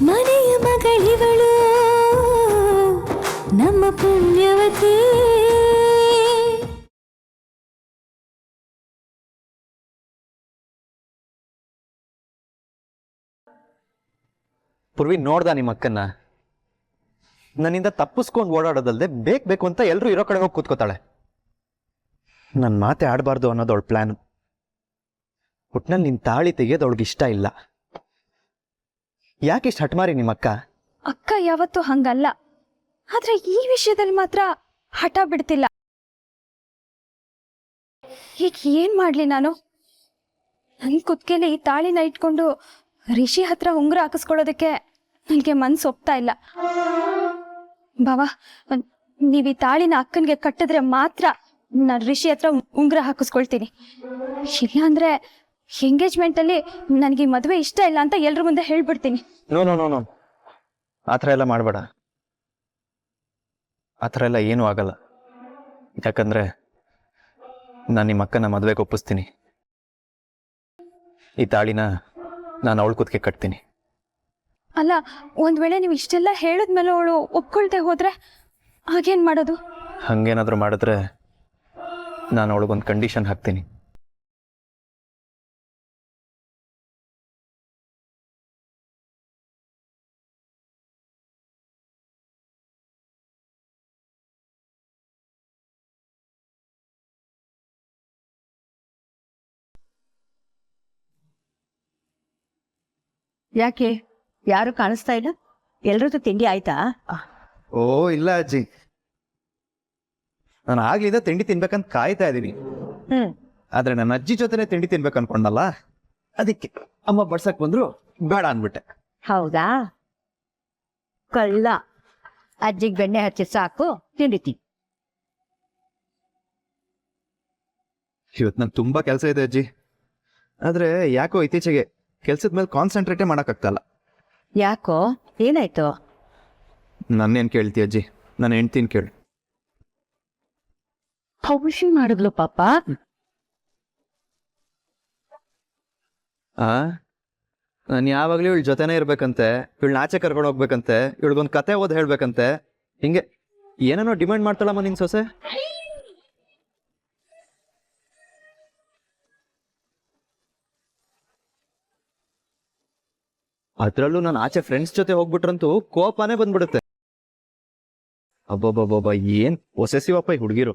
ಮನೆಯ ಮಗಳಿವಳು ನಮ್ಮ ಪುಣ್ಯವತಿ. ಪೂರ್ವಿ ನೋಡ್ದ ನಿಮ್ಮ ಅಕ್ಕನ್ನ ನನ್ನಿಂದ ತಪ್ಪಿಸ್ಕೊಂಡು ಓಡಾಡೋದಲ್ದೆ ಬೇಕು ಅಂತ ಎಲ್ಲರೂ ಇರೋ ಕಡೆ ಹೋಗಿ ಕೂತ್ಕೋತಾಳೆ. ನನ್ನ ಮಾತೆ ಆಡಬಾರ್ದು ಅನ್ನೋದು ಅವಳ ಪ್ಲಾನ್. ಒಟ್ನಲ್ಲಿ ನಿನ್ ತಾಳಿ ತೆಗೆಯೋದು ಅವಳಿಗೆ ಇಷ್ಟ ಇಲ್ಲ. ಯಾಕಿಷ್ಟು ಹಠಮಾರಿ ನಿಮ್ಮ ಅಕ್ಕ? ಅಕ್ಕ ಯಾವತ್ತೂ ಹಂಗಲ್ಲ, ಆದ್ರೆ ಈ ವಿಷಯದಲ್ಲಿ ಮಾತ್ರ ಹಠ ಬಿಡ್ತಿಲ್ಲ. ಈಗ ಏನ್ ಮಾಡ್ಲಿ ನಾನು? ನನ್ ಕುತ್ಕೆಲಿ ತಾಳಿನ ಇಟ್ಕೊಂಡು ರಿಷಿ ಹತ್ರ ಉಂಗುರ ಹಾಕಿಸ್ಕೊಳ್ಳೋದಕ್ಕೆ ನನಗೆ ಮನ್ಸು ಒಪ್ತಾ ಇಲ್ಲ. ಬಾವಾ, ನೀವ್ ಈ ತಾಳಿನ ಅಕ್ಕನ್ಗೆ ಕಟ್ಟಿದ್ರೆ ಮಾತ್ರ ನಾನು ರಿಷಿ ಹತ್ರ ಉಂಗುರ ಹಾಕಿಸ್ಕೊಳ್ತೀನಿ. ಇಲ್ಲ ಅಂದ್ರೆ ಎಂಗೇಜ್ಮೆಂಟ್ ಅಲ್ಲಿ ನನಗೆ ಮದುವೆ ಇಷ್ಟ ಇಲ್ಲ ಅಂತ ಎಲ್ರ ಮುಂದೆ ಹೇಳ್ಬಿಡ್ತೀನಿ. ನೋ ನೋ ನೋ ನೋ, ಆ ಥರ ಎಲ್ಲ ಮಾಡಬೇಡ. ಆ ಥರ ಎಲ್ಲ ಏನೂ ಆಗಲ್ಲ. ಯಾಕಂದ್ರೆ ನಾನು ನಿಮ್ಮ ಅಕ್ಕನ ಮದುವೆಗೆ ಒಪ್ಪಿಸ್ತೀನಿ. ಈ ತಾಳಿನ ನಾನು ಅವಳ ಕುತ್ತಿಗೆ ಕಟ್ತೀನಿ. ಅಲ್ಲ, ಒಂದ್ ವೇಳೆ ನೀವು ಇಷ್ಟೆಲ್ಲ ಹೇಳಿದ್ಮೇಲೆ ಅವಳು ಒಪ್ಕೊಳ್ದೆ ಹೋದ್ರೆ ಹಾಗೇನ್ ಮಾಡೋದು? ಹಂಗೇನಾದರೂ ಮಾಡಿದ್ರೆ ನಾನು ಅವಳಿಗೊಂದು ಕಂಡೀಷನ್ ಹಾಕ್ತೀನಿ. ಯಾಕೆ ಯಾರು ಕಾಣಿಸ್ತಾ ಇಲ್ಲ? ಎಲ್ರದ್ದು ತಿಂಡಿ ಆಯ್ತಾ? ಓ ಇಲ್ಲ ಅಜ್ಜಿ, ನಾನು ಆಗ್ಲಿಂದ ತಿಂಡಿ ತಿನ್ಬೇಕಂತ ಕಾಯ್ತಾ ಇದ್ದೀನಿ. ಆದ್ರೆ ನನ್ನ ಅಜ್ಜಿ ಜೊತೆನೆ ತಿಂಡಿ ತಿನ್ಬೇಕು ಅನ್ಕೊಂಡಲ್ಲ, ಅದಕ್ಕೆ ಅಮ್ಮ ಬಡ್ಸಕ್ ಬಂದ್ರು ಬೇಡ ಅನ್ಬಿಟ್ಟೆ. ಹೌದಾ? ಕಳ್ಳ. ಅಜ್ಜಿಗೆ ಬೆಣ್ಣೆ ಹಚ್ಚಿ ಸಾಕು, ತಿಂಡಿತಿ. ಇವತ್ತು ನಂಗೆ ತುಂಬಾ ಕೆಲಸ ಇದೆ ಅಜ್ಜಿ. ಆದ್ರೆ ಯಾಕೋ ಇತ್ತೀಚೆಗೆ ಕೆಲ್ಸದ ಮೇಲೆ ಕಾನ್ಸಂಟ್ರೇಟೇ ಮಾಡಕ್ಕಾಗ್ತಲ್ಲ. ಯಾಕೋ, ಏನಾಯ್ತು? ನನ್ನೇನ್ ಕೇಳ್ತಿ ಅಜ್ಜಿ, ನನ್ನ ಹೆಂಡ್ತಿನ ಕೇಳಿ. ಖುಷಿ ಮಾಡಿದ್ಲು ಪಾಪ. ನಾನು ಯಾವಾಗ್ಲೂ ಇವಳ ಜೊತೆನೇ ಇರ್ಬೇಕಂತೆ, ಇವಳನ್ನ ಆಚೆ ಕರ್ಕೊಂಡು ಹೋಗ್ಬೇಕಂತೆ, ಇವಳಿಗೊಂದು ಕತೆ ಓದ್ ಹೇಳ್ಬೇಕಂತೆ, ಹಿಂಗೆ ಏನೇನೋ ಡಿಮ್ಯಾಂಡ್ ಮಾಡ್ತಾಳಮ್ಮ ನಿನ್ ಸೊಸೆ. ಅದ್ರಲ್ಲೂ ನಾನು ಆಚೆ ಫ್ರೆಂಡ್ಸ್ ಜೊತೆ ಹೋಗ್ಬಿಟ್ರಂತೂ ಕೋಪನೇ ಬಂದ್ಬಿಡುತ್ತೆ. ಅಬ್ಬಬ್ಬಬ್ಬ, ಏನ್ ಪೊಸೆಸಿವ್ ಅಪ್ಪ ಈ ಹುಡುಗಿರು.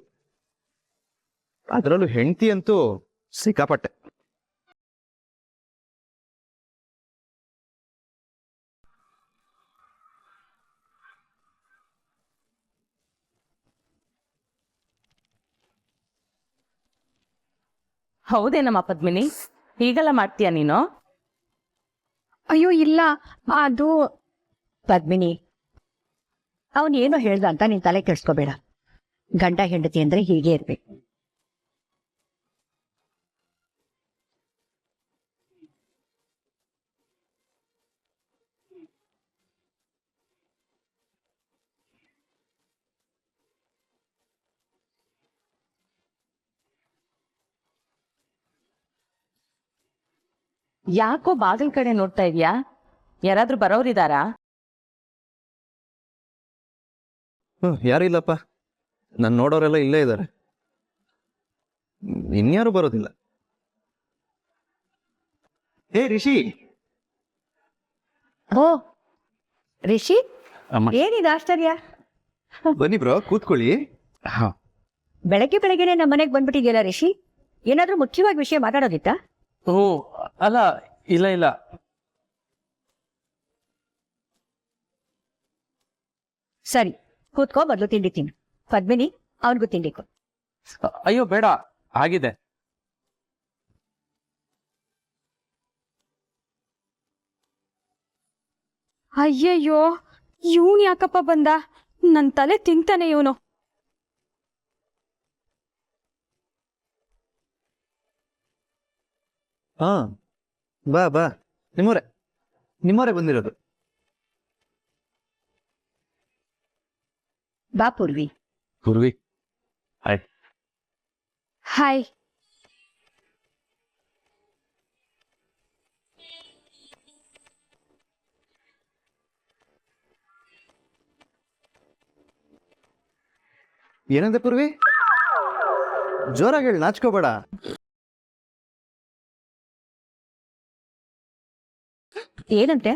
ಅದ್ರಲ್ಲೂ ಹೆಂಡತಿ ಅಂತೂ ಸಿಕ್ಕಾಪಟ್ಟೆ. ಹೌದೇನಮ್ಮ ಪದ್ಮಿನಿ, ಹೀಗೆಲ್ಲ ಮಾಡ್ತೀಯ ನೀನು? ಅಯ್ಯೋ ಇಲ್ಲ, ಅದು ಪದ್ಮಿನಿ, ಅವನೇನೋ ಹೇಳ್ದ ಅಂತ ನೀನ್ ತಲೆ ಕೆಡ್ಸ್ಕೋಬೇಡ. ಗಂಡ ಹೆಂಡತಿ ಅಂದ್ರೆ ಹೀಗೆ ಇರ್ಬೇಕು. ಯಾಕೋ ಬಾಗಿಲ್ ಕಡೆ ನೋಡ್ತಾ ಇದೀಯಾ? ಯಾರಾದ್ರೂ ಬರೋರಿದಾರಾ? ಯಾರು ಇಲ್ಲಪ್ಪ, ನಾನು ನೋಡೋರೆಲ್ಲ ಇಲ್ಲೇ ಇದ್ದಾರೆ. ಇನ್ಯಾರು ಬರೋದಿಲ್ಲ. ಹೇ ರಿಷಿ. ಓ ರಿಷಿ, ಏನಿದು ಆಶ್ಚರ್ಯ? ಬನ್ನಿ ಬ್ರೋ, ಕೂತ್ಕೊಳ್ಳಿ. ಬೆಳಗ್ಗೆ ಬೆಳಗ್ಗೆನೆ ನಮ್ಮ ಮನೆಗೆ ಬಂದ್ಬಿಟ್ಟಿದ್ಯಲ್ಲ ರಿಷಿ, ಏನಾದ್ರೂ ಮುಖ್ಯವಾಗಿ ವಿಷಯ ಮಾತಾಡೋದಿತ್ತಾ? ಓ ಅಲ್ಲ, ಇಲ್ಲ ಇಲ್ಲ. ಸರಿ, ಕೂತ್ಕೋ, ಬದಲು ತಿಂಡಿ ತಿನ್ನು. ಪದ್ಮಿನಿ, ಅವನಿಗೂ ತಿಂಡಿ ಕೊಡು. ಅಯ್ಯೋ ಬೇಡ, ಆಗಿದೆ. ಅಯ್ಯಯ್ಯೋ, ಇವನ್ ಯಾಕಪ್ಪ ಬಂದ? ನನ್ ತಲೆ ತಿಂತಾನೆ ಇವನು. ಹಾ, ಬಾ ಬಾ, ನಿಮ್ಮವರೇ ಬಂದಿರೋದು. ಬಾ ಪೂರ್ವಿ. ಪೂರ್ವಿ, ಹಾಯ್. ಹಾಯ್. ಏನಂದೆ ಪೂರ್ವಿ? ಜೋರಾಗಿ ಹೇಳಿ, ನಾಚ್ಕೋಬೇಡ. ಏನಂತೆ?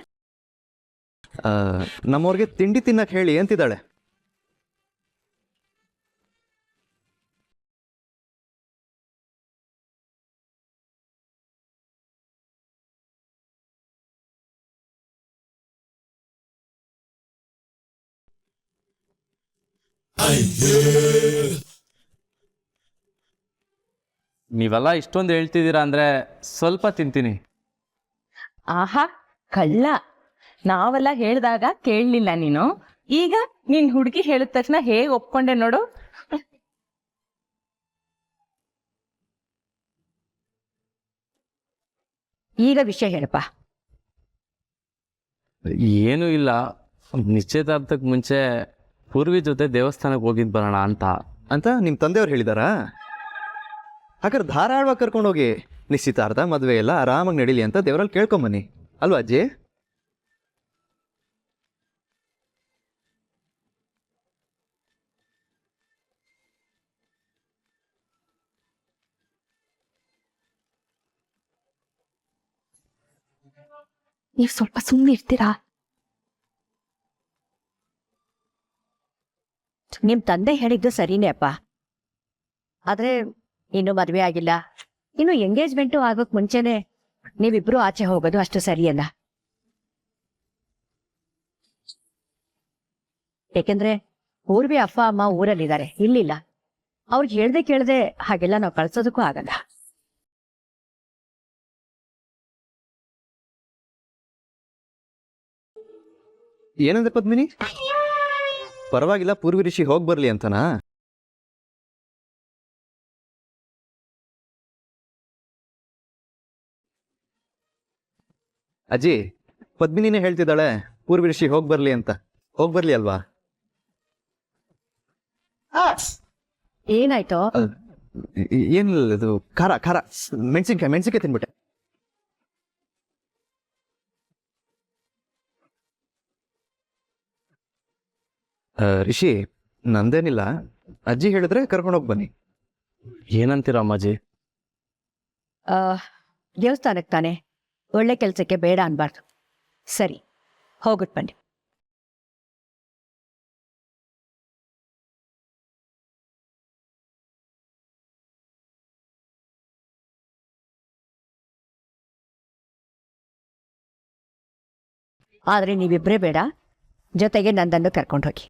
ನಮ್ಮವ್ರಿಗೆ ತಿಂಡಿ ತಿನ್ನಕ್ ಹೇಳಿ ಅಂತಿದ್ದಾಳೆ. ನೀವೆಲ್ಲ ಇಷ್ಟೊಂದು ಹೇಳ್ತಿದ್ದೀರಾ ಅಂದ್ರೆ ಸ್ವಲ್ಪ ತಿಂತೀನಿ. ಆಹಾ ಕಳ್ಳ, ನಾವೆಲ್ಲ ಹೇಳ್ದಾಗ ಕೇಳಲಿಲ್ಲ ನೀನು. ಈಗ ನಿನ್ ಹುಡುಗಿ ಹೇಳಿದ ತಕ್ಷಣ ಹೇಗೆ ಒಪ್ಕೊಂಡೆ ನೋಡು. ಈಗ ವಿಷಯ ಹೇಳಪ್ಪ. ಏನೂ ಇಲ್ಲ, ನಿಶ್ಚಿತಾರ್ಥಕ್ಕೆ ಮುಂಚೆ ಪೂರ್ವಿ ಜೊತೆ ದೇವಸ್ಥಾನಕ್ಕೆ ಹೋಗಿದ್ ಬರೋಣ ಅಂತ ನಿಮ್ಮ ತಂದೆಯವ್ರು ಹೇಳಿದಾರಾ? ಹಾಗಾದ್ರೆ ಧಾರಾಳವಾಗಿ ಕರ್ಕೊಂಡೋಗಿ ನಿಶ್ಚಿತಾರ್ಥ ಮದುವೆ ಎಲ್ಲ ಆರಾಮಾಗಿ ನಡೀಲಿ ಅಂತ ದೇವರಲ್ಲಿ ಕೇಳ್ಕೊಂಬನ್ನಿ, ಅಲ್ವಾ ಅಜ್ಜಿ? ನೀವು ಸ್ವಲ್ಪ ಸುಮ್ಮನೆ ಇರ್ತೀರಾ? ನಿಮ್ ತಂದೆ ಹೇಳಿದ್ದು ಸರಿನೇ ಅಪ್ಪ. ಆದ್ರೆ ಇನ್ನು ಮದ್ವೆ ಆಗಿಲ್ಲ, ಇನ್ನು ಎಂಗೇಜ್ಮೆಂಟು ಆಗೋಕ್ ಮುಂಚೆನೆ ನೀವಿಬ್ರು ಆಚೆ ಹೋಗೋದು ಅಷ್ಟು ಸರಿಯಲ್ಲ. ಯಾಕೆಂದ್ರೆ ಪೂರ್ವಿ ಅಪ್ಪ ಅಮ್ಮ ಊರಲ್ಲಿದ್ದಾರೆ, ಇಲ್ಲಿಲ್ಲ. ಅವ್ರಿಗೆ ಹೇಳ್ದೆ ಕೇಳ್ದೆ ಹಾಗೆಲ್ಲ ನಾವು ಕಳ್ಸೋದಕ್ಕೂ ಆಗಲ್ಲ. ಏನಂದ್ರೆ ಪದ್ಮಿನಿ, ಪರವಾಗಿಲ್ಲ ಪೂರ್ವಿ ಋಷಿ ಹೋಗಿ ಬರ್ಲಿ ಅಂತನಾ? ಅಜ್ಜಿ, ಪದ್ಮಿನಿನೇ ಹೇಳ್ತಿದ್ದಾಳೆ ಪೂರ್ವಿ ಋಷಿ ಹೋಗಿ ಬರ್ಲಿ ಅಂತ. ಹೋಗಿ ಬರ್ಲಿ ಅಲ್ವಾ? ಏನಾಯ್ತು? ಏನಿಲ್ಲ, ಇದು ಖಾರ ಖಾರ ಮೆಣಸಿನ್ಕಾಯಿ ತಿನ್ಬಿಟ್ಟೆ. ರಿಷಿ, ನಂದೇನಿಲ್ಲ, ಅಜ್ಜಿ ಹೇಳಿದ್ರೆ ಕರ್ಕೊಂಡೋಗಿ ಬನ್ನಿ. ಏನಂತೀರ ಅಮ್ಮಾಜಿ? ದೇವಸ್ಥಾನಕ್ಕೆ ತಾನೆ, ಒಳ್ಳೆ ಕೆಲ್ಸಕ್ಕೆ ಬೇಡ ಅನ್ಬಾರ್ದು. ಸರಿ, ಹೋಗ್ಬಿಟ್ ಬನ್ನಿ. ಆದ್ರೆ ನೀವಿಬ್ರೇ ಬೇಡ, ಜೊತೆಗೆ ನಂದನ್ನು ಕರ್ಕೊಂಡು ಹೋಗಿ.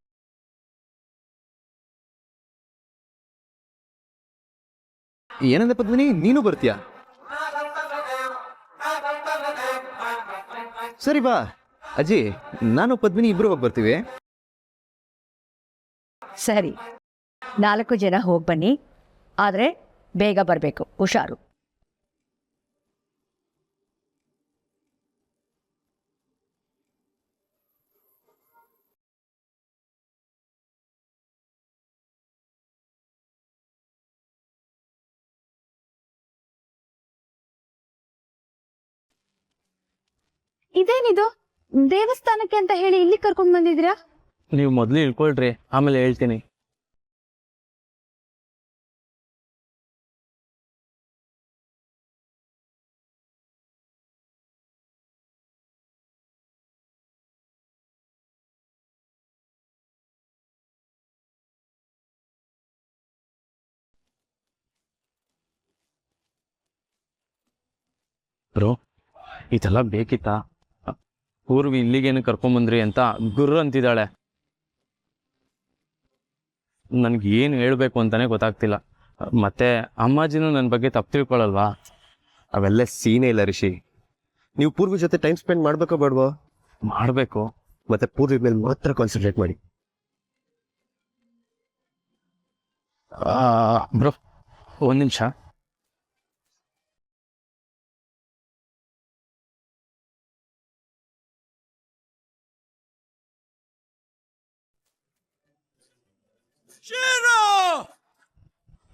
ಏನಂದ್ರೆ ಪದ್ಮಿನಿ, ನೀನು ಬರ್ತೀಯಾ? ಸರಿ ಬಾ ಅಜ್ಜಿ, ನಾನು ಪದ್ಮಿನಿ ಇಬ್ರು ಹೋಗಿ ಬರ್ತೀವಿ. ಸರಿ, 4 ಜನ ಹೋಗಿ ಬನ್ನಿ. ಆದ್ರೆ ಬೇಗ ಬರಬೇಕು, ಹುಷಾರು. ಇದೇನಿದು, ದೇವಸ್ಥಾನಕ್ಕೆ ಅಂತ ಹೇಳಿ ಇಲ್ಲಿ ಕರ್ಕೊಂಡ್ ಬಂದಿದ್ದೀರಾ? ನೀವು ಮೊದಲು ಇಳ್ಕೊಳ್ರಿ, ಆಮೇಲೆ ಹೇಳ್ತೀನಿ. ಬ್ರೋ, ಇದೆಲ್ಲ ಬೇಕಿತ್ತಾ? ಪೂರ್ವಿ ಇಲ್ಲಿಗೇನು ಕರ್ಕೊಂಬಂದ್ರಿ ಅಂತ ಗುರ್ರ ಅಂತಿದ್ದಾಳೆ. ನನ್ಗೆ ಏನು ಹೇಳ್ಬೇಕು ಅಂತಾನೆ ಗೊತ್ತಾಗ್ತಿಲ್ಲ. ಮತ್ತೆ ಅಮ್ಮಾಜಿನೂ ನನ್ನ ಬಗ್ಗೆ ತಪ್ಪು ತಿಳ್ಕೊಳಲ್ವಾ? ಅವೆಲ್ಲ ಸೀನೇ ಇಲ್ಲ ರಿಷಿ. ನೀವು ಪೂರ್ವಿ ಜೊತೆ ಟೈಮ್ ಸ್ಪೆಂಡ್ ಮಾಡ್ಬೇಕೋ ಬೇಡವೋ? ಮಾಡಬೇಕು. ಮತ್ತೆ ಪೂರ್ವಿ ಮೇಲೆ ಮಾತ್ರ ಕಾನ್ಸಂಟ್ರೇಟ್ ಮಾಡಿ. ಬ್ರೋ, ಒಂದು ನಿಮಿಷ.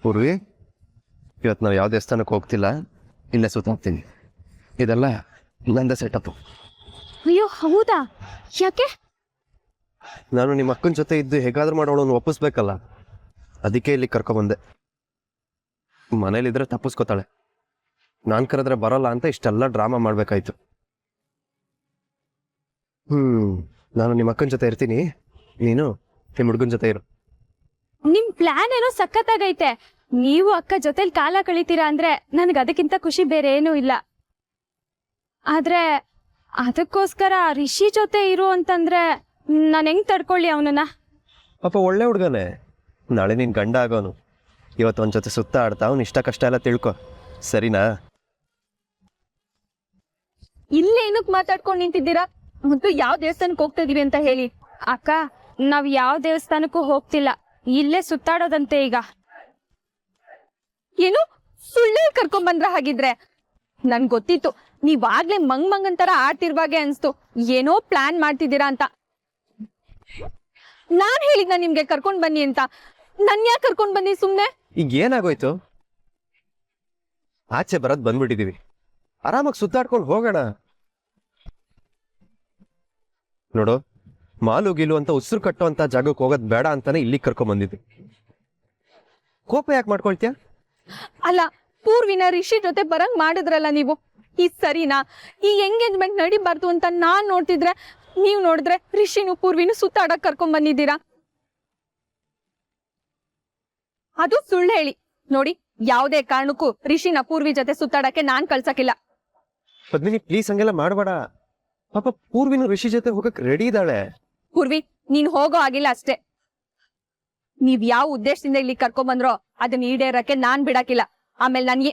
ಪೂರ್ವಿ, ಇವತ್ತು ನಾವು ಯಾವ ದೇವಸ್ಥಾನಕ್ಕೆ ಹೋಗ್ತಿಲ್ಲ, ಇಲ್ಲೇ ಸುತ್ತಾಗ್ತೀನಿ. ಇದೆಲ್ಲ ನಂದ ಸೆಟಪ್. ಅಯ್ಯೋ ಹೌದಾ? ಯಾಕೆ? ನಾನು ನಿಮ್ಮ ಅಕ್ಕನ ಜೊತೆ ಇದ್ದು ಹೇಗಾದ್ರೂ ಮಾಡೋಳನ್ನು ಒಪ್ಪಿಸ್ಬೇಕಲ್ಲ, ಅದಕ್ಕೆ ಇಲ್ಲಿ ಕರ್ಕೊಂಬಂದೆ. ಮನೇಲಿದ್ರೆ ತಪ್ಪಿಸ್ಕೋತಾಳೆ, ನಾನು ಕರೆದ್ರೆ ಬರೋಲ್ಲ ಅಂತ ಇಷ್ಟೆಲ್ಲ ಡ್ರಾಮಾ ಮಾಡ್ಬೇಕಾಯ್ತು. ನಾನು ನಿಮ್ಮ ಅಕ್ಕನ ಜೊತೆ ಇರ್ತೀನಿ, ನೀನು ನಿಮ್ಮ ಹುಡುಗನ ಜೊತೆ ಇರು. ನಿಮ್ ಪ್ಲಾನ್ ಏನೋ ಸಖತ್ತಾಗೈತೆ. ನೀವು ಅಕ್ಕ ಜೊತೆಲಿ ಕಾಲ ಕಳಿತೀರಾ ಅಂದ್ರೆ ನನ್ಗೆ ಅದಕ್ಕಿಂತ ಖುಷಿ ಬೇರೆ ಏನೂ ಇಲ್ಲ. ಆದ್ರೆ ಅದಕ್ಕೋಸ್ಕರ ರಿಷಿ ಜೊತೆ ಇರು ಅಂತಂದ್ರೆ ನಾನು ಹೆಂಗ್ ತಡ್ಕೊಳ್ಳಿ ಅವನನ್ನ? ಪಾಪ ಒಳ್ಳೆ ಹುಡುಗನೇ, ನಾಳೆ ನೀನ್ ಗಂಡ ಆಗೋನು. ಇವತ್ತು ಒಂದ್ ಜೊತೆ ಸುತ್ತ ಆಡ್ತಾ ಅವ್ನು ಇಷ್ಟ ಕಷ್ಟ ಎಲ್ಲ ತಿಳ್ಕೊ, ಸರಿನಾ? ಇಲ್ಲೇ ಏನಕ್ ಮಾತಾಡ್ಕೊಂಡು ನಿಂತಿದ್ದೀರಾ? ಮತ್ತು ಯಾವ ದೇವಸ್ಥಾನಕ್ಕೆ ಹೋಗ್ತಾ ಇದೀವಿ ಅಂತ ಹೇಳಿ. ಅಕ್ಕ, ನಾವ್ ಯಾವ ದೇವಸ್ಥಾನಕ್ಕೂ ಹೋಗ್ತಿಲ್ಲ, ಇಲ್ಲೇ ಸುತ್ತಾಡೋದಂತೆ ಈಗ. ಏನು ಸುಳ್ಳೆ ಕರ್ಕೊಂಡ್ ಬಂದ್ರ? ಹಾಗಿದ್ರೆ ನನ್ ಗೊತ್ತಿತ್ತು ನೀವಾಗ್ಲೇ ಮಂಗ್ ಅಂತರ ಆಡ್ತಿರ್ವಾಗೆ ಅನ್ಸ್ತು ಏನೋ ಪ್ಲಾನ್ ಮಾಡ್ತಿದ್ದೀರಾ ಅಂತ. ನಾನ್ ಹೇಳಿದ್ನ ನಿಮ್ಗೆ ಕರ್ಕೊಂಡ್ ಬನ್ನಿ ಅಂತ, ನನ್ ಯಾಕೆ ಕರ್ಕೊಂಡ್ ಬನ್ನಿ ಸುಮ್ನೆ? ಈಗ ಏನಾಗೋಯ್ತು? ಆಚೆ ಬರೋದ್ ಬಂದ್ಬಿಟ್ಟಿದೀವಿ, ಆರಾಮಾಗಿ ಸುತ್ತಾಡ್ಕೊಂಡು ಹೋಗೋಣ. ನೋಡು, ಮಾಲು ಗೀಲು ಅಂತ ಉಸಿರು ಕಟ್ಟೋ ಅಂತ ಜಾಗಕ್ಕೆ ಹೋಗೋದ್ ಬೇಡ ಅಂತಾನೆ ಇಲ್ಲಿಗೆ ಕರ್ಕೊಂಡ್ ಬಂದಿದ್ವಿ. ಕೋಪ ಯಾಕೆ ಮಾಡ್ಕೊಳ್ತೀಯ? ಅಲ್ಲ, ಪೂರ್ವಿನ ರಿಷಿ ಜೊತೆ ಬರಂಗ್ ಮಾಡಿದ್ರಲ್ಲ ನೀವು, ಈ ಸರಿನಾ? ಈ ಎಂಗೇಜ್ಮೆಂಟ್ ನಡಿಬಾರ್ದು ಅಂತ ನಾನ್ ನೋಡ್ತಿದ್ರೆ ನೀವ್ ನೋಡಿದ್ರೆ ರಿಷಿನು ಪೂರ್ವಿನು ಸುತ್ತಾಡಕ್ ಕರ್ಕೊಂಡ್ ಬಂದಿದ್ದೀರಾ. ಅದು ಸುಳ್ಳು ಹೇಳಿ ನೋಡಿ. ಯಾವುದೇ ಕಾರಣಕ್ಕೂ ರಿಷಿನ ಪೂರ್ವಿ ಜೊತೆ ಸುತ್ತಾಡಕ್ಕೆ ನಾನ್ ಕಳ್ಸಕ್ಕಿಲ್ಲ. ಪದ್ಮಿನಿ ಪ್ಲೀಸ್ ಹಂಗೆಲ್ಲ ಮಾಡಬೇಡ. ಪಾಪ ಪೂರ್ವಿನ ಋಷಿ ಜೊತೆ ಹೋಗಕ್ ರೆಡಿ ಇದ್ದಾಳೆ. ಪೂರ್ವಿ, ನೀನ್ ಹೋಗೋ ಆಗಿಲ್ಲ ಅಷ್ಟೇ. ನೀವ್ ಯಾವ ಉದ್ದೇಶದಿಂದ ಇಲ್ಲಿ ಕರ್ಕೊಂಡ್ ಬಂದ್ರೋ ಅದನ್ನ ಈಡೇರಕ್ಕೆ ನಾನ್ ಬಿಡಾಕಿಲ್ಲ. ಆಮೇಲೆ ನನ್ಗೆ